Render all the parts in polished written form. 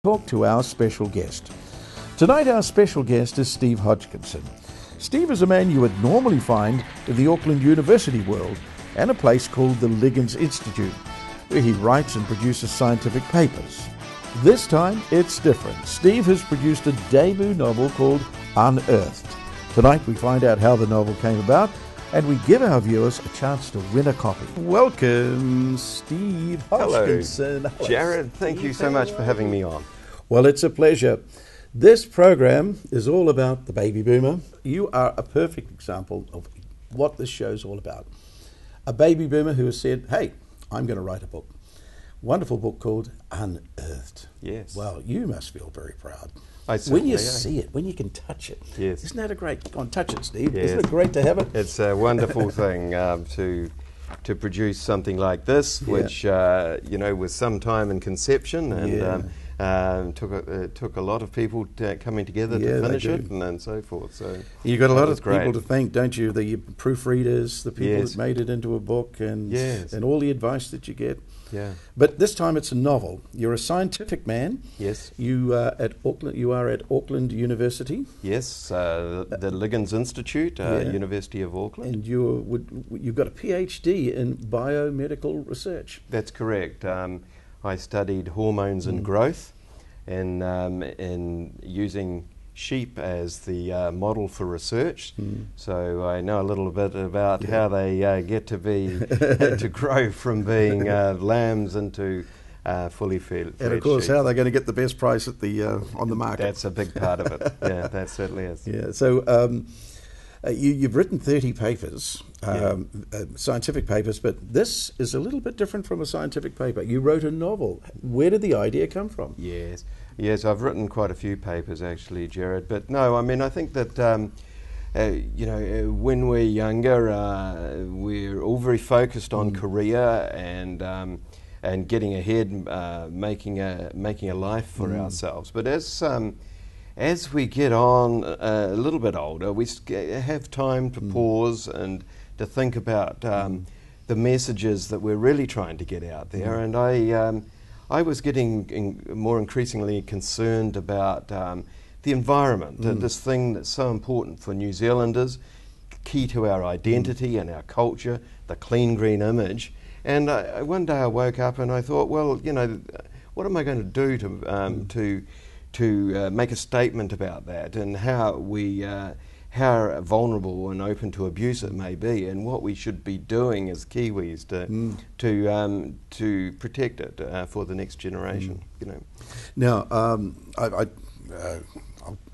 talk to our special guest. Tonight our special guest is Steve Hodgkinson. Steve is a man you would normally find in the Auckland University world and a place called the Liggins Institute, where he writes and produces scientific papers. This time it's different. Steve has produced a debut novel called Unearthed. Tonight we find out how the novel came about and we give our viewers a chance to win a copy. Welcome, Steve Hodgkinson. Hello, Jared. Thank you so much for having me on. Well, it's a pleasure. This program is all about the baby boomer. You are a perfect example of what this show's all about. A baby boomer who has said, hey, I'm going to write a book. Wonderful book called Unearthed. Yes. Well, you must feel very proud. When you see it, when you can touch it. Yes. Isn't that a great... Go on, touch it, Steve. Yes. Isn't it great to have it? It's a wonderful thing to produce something like this, which was some time in conception and took a lot of people coming together to finish it and so forth. So you've got a lot of people to thank, don't you? The proofreaders, the people that made it into a book, and all the advice that you get. Yeah. But this time it's a novel. You're a scientific man. Yes. You are at Auckland University. Yes, the Liggins Institute, University of Auckland. And you've got a PhD in biomedical research. That's correct. I studied hormones and growth, and using sheep as the model for research. So I know a little bit about how they get to be to grow from being lambs into fully fed. And of course, sheep. how they're going to get the best price at the on the market. That's a big part of it. Yeah, that certainly is. Yeah. So you've written 30 papers, scientific papers, but this is a little bit different from a scientific paper. You wrote a novel. Where did the idea come from? Yes, I've written quite a few papers actually, Jared. But no, I mean, I think that when we're younger, we're all very focused on career and getting ahead, making a life for ourselves. But as we get on a little bit older, we have time to pause and to think about the messages that we're really trying to get out there. And I was getting more increasingly concerned about the environment, this thing that's so important for New Zealanders, key to our identity and our culture, the clean green image. And one day I woke up and I thought, well, what am I going to do to make a statement about that, and how vulnerable and open to abuse it may be, and what we should be doing as Kiwis to protect it for the next generation. Now,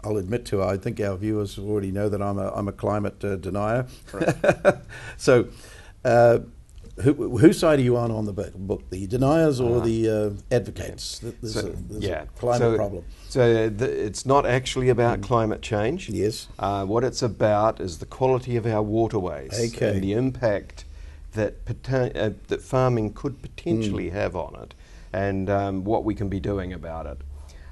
I'll admit to, I think our viewers already know that I'm a climate denier. Right. So, whose side are you on the book? The deniers or the advocates? There's a climate problem. So it's not actually about climate change. Yes. What it's about is the quality of our waterways and the impact that farming could potentially have on it, and what we can be doing about it.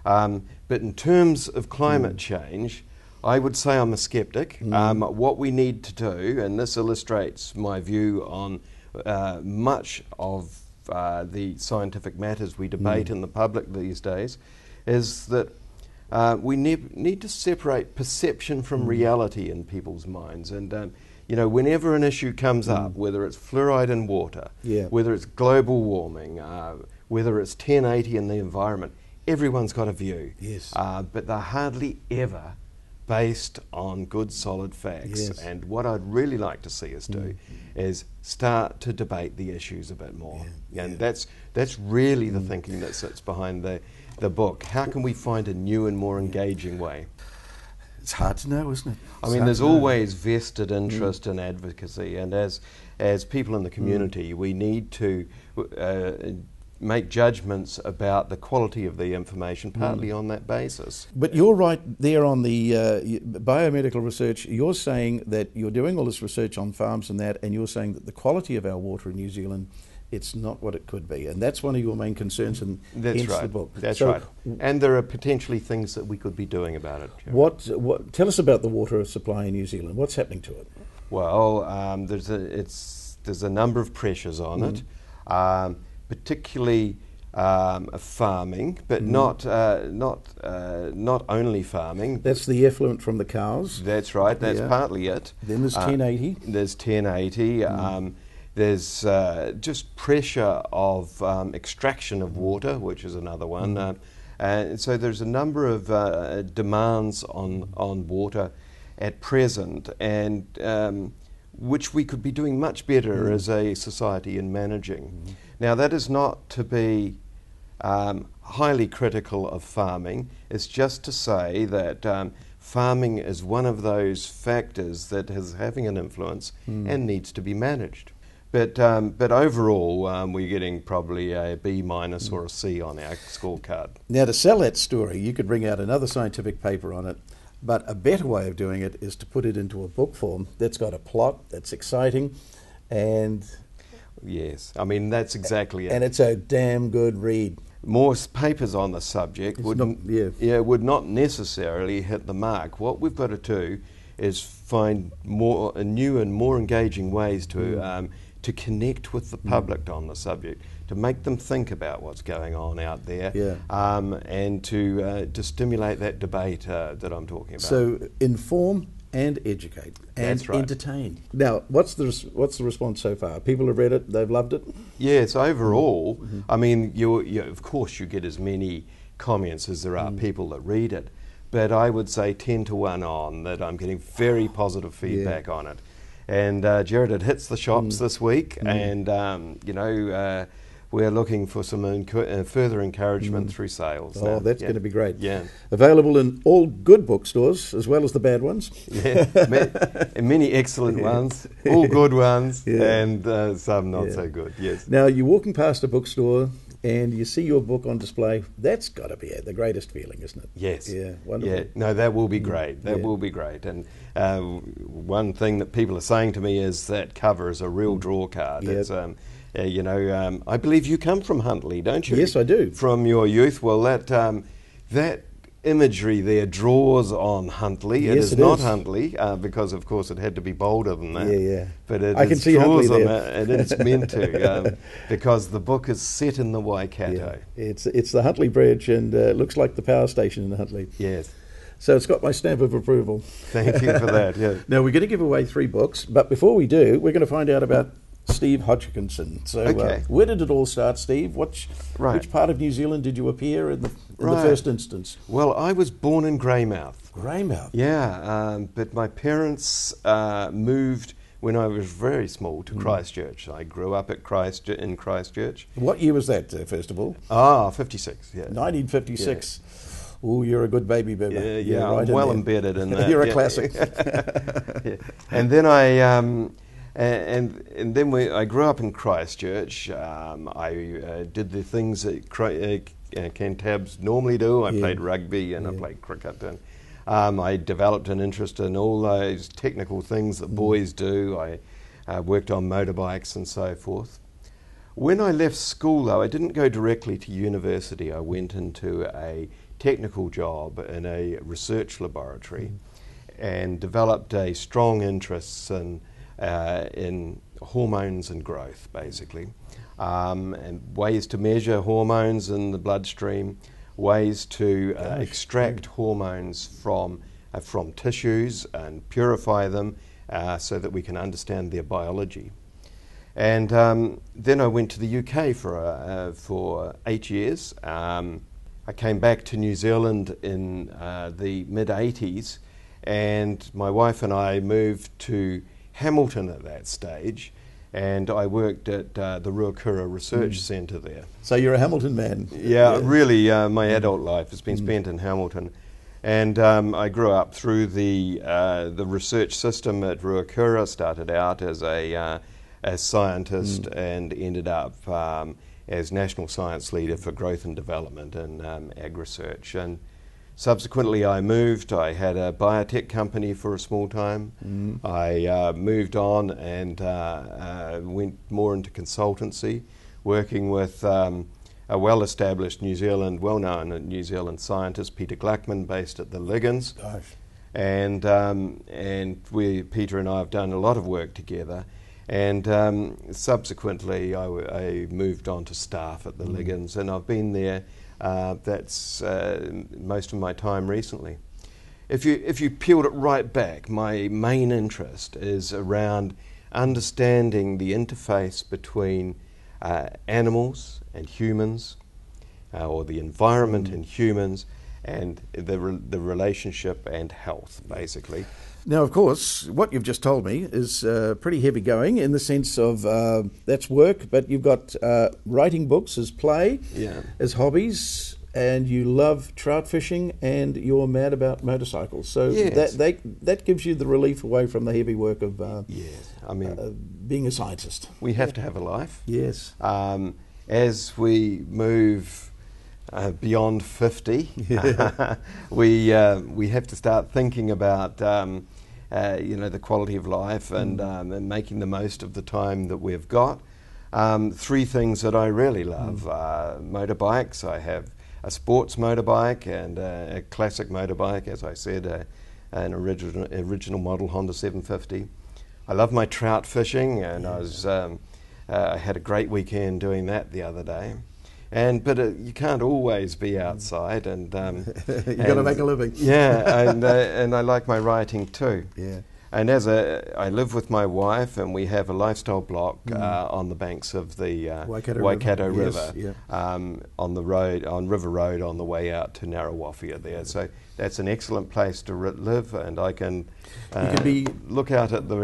But in terms of climate change, I would say I'm a skeptic. What we need to do, and this illustrates my view on much of the scientific matters we debate in the public these days, is that we need to separate perception from reality in people's minds. And whenever an issue comes up, whether it's fluoride in water, whether it's global warming, whether it's 1080 in the environment, everyone's got a view. Yes. But they're hardly ever based on good solid facts. And what I'd really like to see us do is start to debate the issues a bit more. And that's really the thinking that sits behind the book. How can we find a new and more engaging way? It's hard to know, isn't it? I mean, there's always vested interest in advocacy, and as people in the community, we need to make judgments about the quality of the information, partly on that basis. But you're right there on the biomedical research. You're saying that you're doing all this research on farms and that, and you're saying that the quality of our water in New Zealand, it's not what it could be. And that's one of your main concerns, and hence the book. That's right. And there are potentially things that we could be doing about it. What? Tell us about the water supply in New Zealand. What's happening to it? Well, there's a number of pressures on it. Particularly farming, but not only farming. That's the effluent from the cows. That's right. That's Yeah. partly it. Then there's 1080. There's 1080. There's just pressure of extraction of water, which is another one. And so there's a number of demands on water at present, and which we could be doing much better as a society in managing. Now, that is not to be highly critical of farming. It's just to say that farming is one of those factors that is having an influence and needs to be managed. But overall, we're getting probably a B- or a C on our scorecard. Now, to sell that story, you could bring out another scientific paper on it, but a better way of doing it is to put it into a book form that's got a plot, that's exciting, and... Yes, I mean, that's exactly it. And it's a damn good read. More papers on the subject would not necessarily hit the mark. What we've got to do is find more new and more engaging ways to connect with the public on the subject, to make them think about what's going on out there, and to stimulate that debate that I'm talking about. So inform and educate and That's right. entertain. Now, what's the response so far? People have read it, they've loved it? Yes, overall, I mean, you of course you get as many comments as there are people that read it, but I would say 10 to 1 on that I'm getting very positive feedback on it. And Jared, it hits the shops this week, and we're looking for some further encouragement through sales. Oh, that's going to be great. Yeah. Available in all good bookstores as well as the bad ones. Yeah, many excellent ones, all good ones, and some not so good. Yes. Now, you're walking past a bookstore and you see your book on display. That's got to be the greatest feeling, isn't it? Yes. Yeah, wonderful. Yeah, no, that will be great. That will be great. And one thing that people are saying to me is that cover is a real draw card. Yep. It's, I believe you come from Huntley, don't you? Yes, I do. From your youth. Well, that imagery there draws on Huntley. Yes, it is not Huntley, because of course it had to be bolder than that. Yeah. But it I can see draws Huntley on there. that, and it's meant to, because the book is set in the Waikato. Yeah. It's the Huntley Bridge, and it looks like the power station in Huntley. Yes. So it's got my stamp of approval. Thank you for that. Yeah. Now, we're going to give away 3 books, but before we do, we're going to find out about Steve Hodgkinson. So where did it all start, Steve? Which part of New Zealand did you appear in the first instance? Well, I was born in Greymouth. Greymouth? Yeah, but my parents moved when I was very small to Christchurch. I grew up in Christchurch. What year was that, first of all? 56, yeah. 1956. Yeah. Oh, you're a good baby boomer. Yeah, right I'm well embedded in that. You're a classic. And then I... And then I grew up in Christchurch. I did the things that Cantabs normally do. I played rugby and I played cricket. And I developed an interest in all those technical things that boys do. I worked on motorbikes and so forth. When I left school, though, I didn't go directly to university. I went into a technical job in a research laboratory and developed a strong interest in hormones and growth, basically, and ways to measure hormones in the bloodstream, ways to extract hormones from tissues and purify them so that we can understand their biology. And then I went to the UK for 8 years. I came back to New Zealand in the mid-80s, and my wife and I moved to Hamilton at that stage, and I worked at the Ruakura Research Centre there. So you're a Hamilton man? Yeah, really, my adult life has been spent in Hamilton. And I grew up through the research system at Ruakura. Started out as a scientist and ended up as National Science Leader for Growth and Development in Ag Research. And subsequently I moved. I had a biotech company for a small time. I moved on and went more into consultancy, working with a well-established well-known New Zealand scientist, Peter Gluckman, based at the Liggins. Gosh. And Peter and I have done a lot of work together. And subsequently, I moved on to staff at the Liggins, and I've been there. That's most of my time recently. If you peeled it right back, my main interest is around understanding the interface between animals and humans, or the environment and humans, and the relationship and health, basically. Now, of course, what you've just told me is pretty heavy going in the sense of that's work, but you've got writing books as play, as hobbies, and you love trout fishing, and you're mad about motorcycles. So yes. that gives you the relief away from the heavy work of being a scientist. We have to have a life. Yes. As we move beyond 50, we have to start thinking about the quality of life and making the most of the time that we've got. Three things that I really love: motorbikes. I have a sports motorbike and a classic motorbike, as I said, an original model Honda 750. I love my trout fishing, and I had a great weekend doing that the other day. But you can't always be outside, and you've got to make a living. Yeah, and I like my writing too. Yeah. And I live with my wife, and we have a lifestyle block on the banks of the Waikato River, yes, on the road, on River Road, on the way out to Narrawafia there. So that's an excellent place to live, and I can look out at the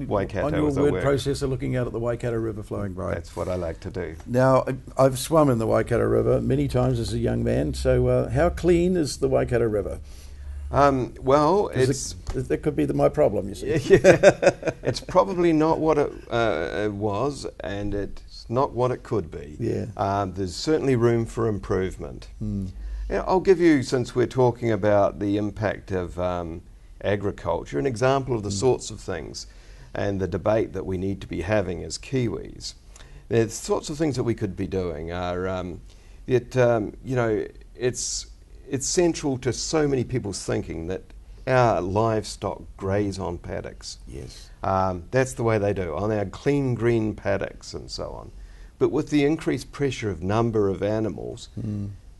Waikato. On your as I word work. processor, looking out at the Waikato River flowing by. That's what I like to do. Now, I've swum in the Waikato River many times as a young man, so how clean is the Waikato River? Well, that could be my problem, you see. It's probably not what it was, and it's not what it could be. Yeah. There's certainly room for improvement. Yeah, I'll give you, since we're talking about the impact of agriculture, an example of the sorts of things and the debate that we need to be having as Kiwis. The sorts of things that we could be doing are, it's central to so many people's thinking that our livestock graze on paddocks. Yes. That's the way they do, on our clean green paddocks and so on. But with the increased pressure of number of animals,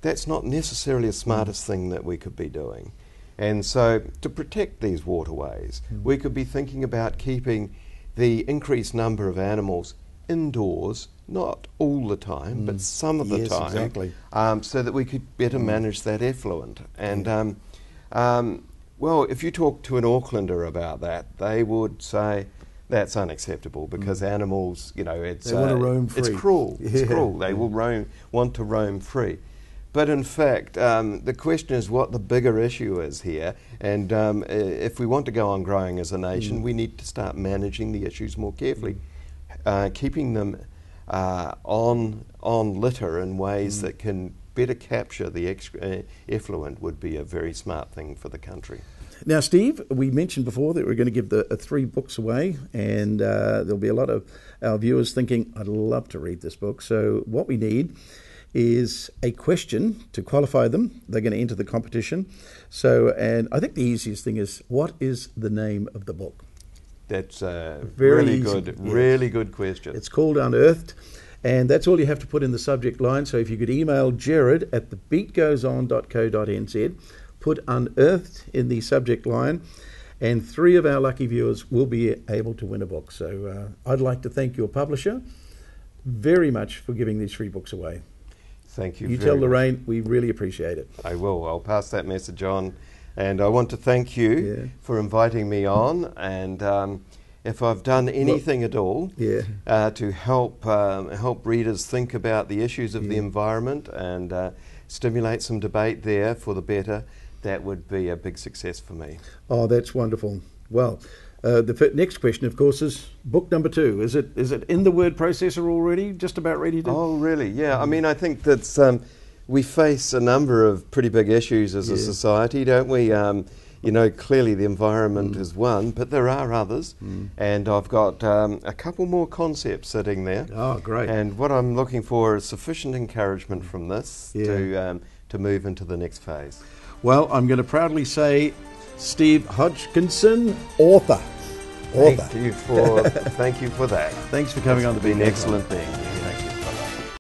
that's not necessarily the smartest thing that we could be doing. And so to protect these waterways, we could be thinking about keeping the increased number of animals indoors, not all the time, but some of the time, exactly. So that we could better manage that effluent. And well, if you talk to an Aucklander about that, they would say that's unacceptable because animals, they want to roam free. It's cruel. It's cruel. They will want to roam free. But in fact, the question is what the bigger issue is here. And if we want to go on growing as a nation, we need to start managing the issues more carefully, keeping them on litter in ways that can better capture the effluent would be a very smart thing for the country. Now, Steve, we mentioned before that we're going to give the 3 books away, and there'll be a lot of our viewers thinking, I'd love to read this book. So what we need is a question to qualify them. They're going to enter the competition. So, and I think the easiest thing is, what is the name of the book? That's a Very really good question. It's called Unearthed, and that's all you have to put in the subject line. So if you could email Jared at thebeatgoeson.co.nz, put Unearthed in the subject line, and 3 of our lucky viewers will be able to win a book. So I'd like to thank your publisher very much for giving these 3 books away. Thank you. You tell Lorraine we really appreciate it. I will. I'll pass that message on. And I want to thank you for inviting me on. And if I've done anything at all to help readers think about the issues of the environment and stimulate some debate there for the better, that would be a big success for me. Oh, that's wonderful. Well, the next question, of course, is book number 2. Is it in the word processor already? Just about ready to? Oh, really? Yeah. I mean, I think that we face a number of pretty big issues as a society, don't we? Clearly the environment is one, but there are others, and I've got a couple more concepts sitting there. Oh, great! And what I'm looking for is sufficient encouragement from this to move into the next phase. Well, I'm going to proudly say, Steve Hodgkinson, author. author. Thank you for that. Thanks for coming on the It's been Big Neck. excellent being here.